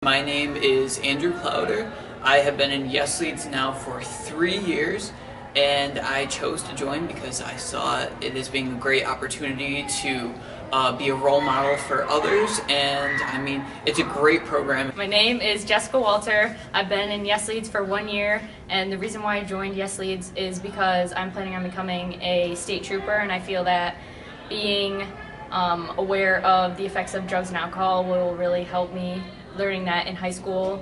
My name is Andrew Clowder. I have been in Yes Leads now for 3 years, and I chose to join because I saw it as being a great opportunity to be a role model for others, and I mean, it's a great program. My name is Jessica Walter. I've been in Yes Leads for 1 year, and the reason why I joined Yes Leads is because I'm planning on becoming a state trooper, and I feel that being aware of the effects of drugs and alcohol will really help me learning that in high school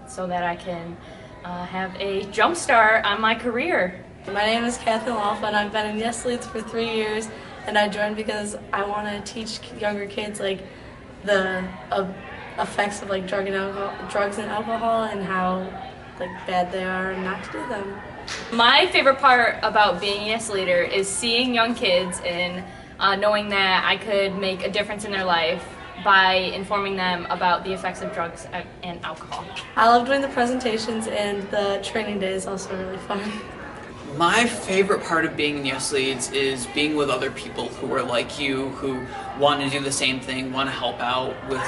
so that I can have a jump start on my career. My name is Kathy Alpha, and I've been in Yes Leads for 3 years, and I joined because I want to teach younger kids like the effects of like drugs and alcohol and how like bad they are and not to do them. My favorite part about being a Yes Leader is seeing young kids and knowing that I could make a difference in their life by informing them about the effects of drugs and alcohol. I love doing the presentations, and the training day is also really fun. My favorite part of being in Yes Leads is being with other people who are like you, who want to do the same thing, want to help out with,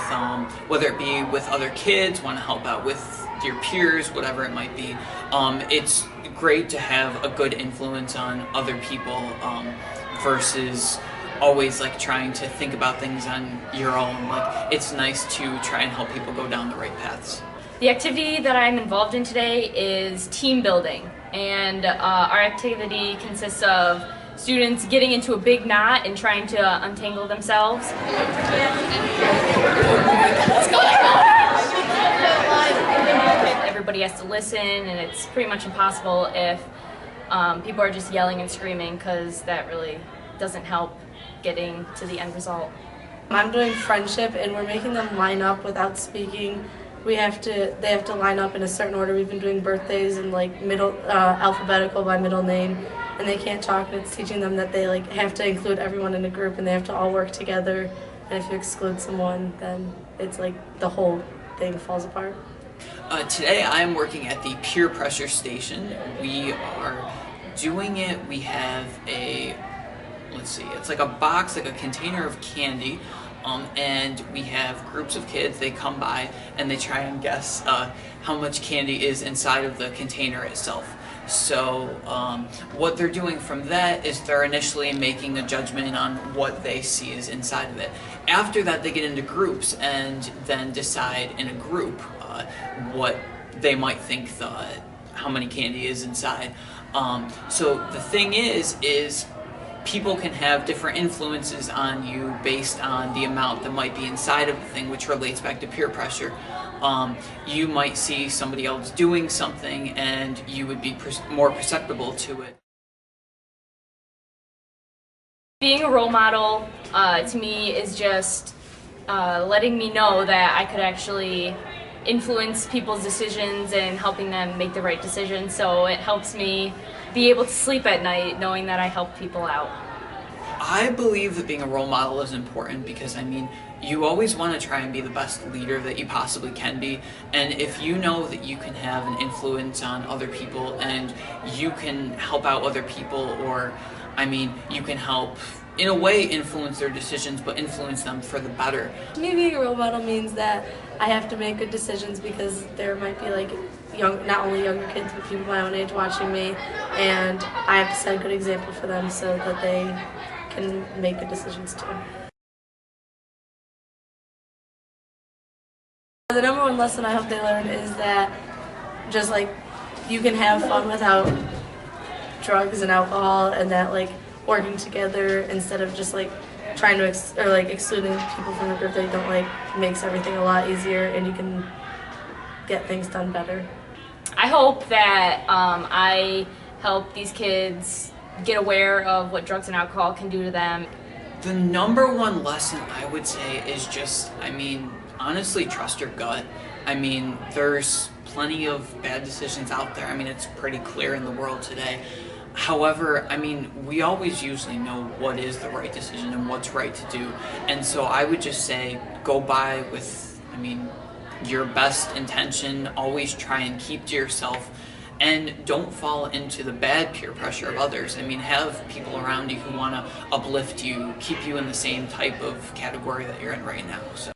whether it be with other kids, want to help out with your peers, whatever it might be. It's great to have a good influence on other people versus always like trying to think about things on your own. Like, it's nice to try and help people go down the right paths. The activity that I'm involved in today is team building, and our activity consists of students getting into a big knot and trying to untangle themselves. Everybody has to listen, and it's pretty much impossible if people are just yelling and screaming, because that really doesn't help getting to the end result. I'm doing friendship, and we're making them line up without speaking. They have to line up in a certain order. We've been doing birthdays and like alphabetical by middle name, and they can't talk, and it's teaching them that they like have to include everyone in a group, and they have to all work together, and if you exclude someone, then it's like the whole thing falls apart. Today I am working at the peer pressure station. We are doing it, we have a, let's see, it's like a box, like a container of candy, and we have groups of kids. They come by and they try and guess how much candy is inside of the container itself. So what they're doing from that is they're initially making a judgment on what they see is inside of it. After that, they get into groups and then decide in a group what they might think how many candy is inside. So the thing is people can have different influences on you based on the amount that might be inside of the thing, which relates back to peer pressure. You might see somebody else doing something and you would be more perceptible to it. Being a role model to me is just letting me know that I could actually influence people's decisions and helping them make the right decisions, so it helps me be able to sleep at night knowing that I help people out. I believe that being a role model is important because, I mean, you always want to try and be the best leader that you possibly can be, and if you know that you can have an influence on other people and you can help out other people, or, I mean, you can help, in a way, influence their decisions, but influence them for the better. To me, being a role model means that I have to make good decisions because there might be like not only younger kids, but people my own age watching me, and I have to set a good example for them so that they can make good decisions too. The number one lesson I hope they learn is that just like you can have fun without drugs and alcohol, and that like working together instead of just like trying to excluding people from the group that you don't like makes everything a lot easier, and you can get things done better. I hope that I help these kids get aware of what drugs and alcohol can do to them. The number one lesson I would say is just, I mean, honestly, trust your gut. I mean, there's plenty of bad decisions out there. I mean, it's pretty clear in the world today. However, I mean, we always usually know what is the right decision and what's right to do. And so I would just say, go by with, I mean, your best intention. Always try and keep to yourself, and don't fall into the bad peer pressure of others. I mean, have people around you who want to uplift you, keep you in the same type of category that you're in right now. So.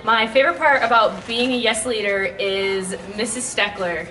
My favorite part about being a Yes Leader is Mrs. Steckler.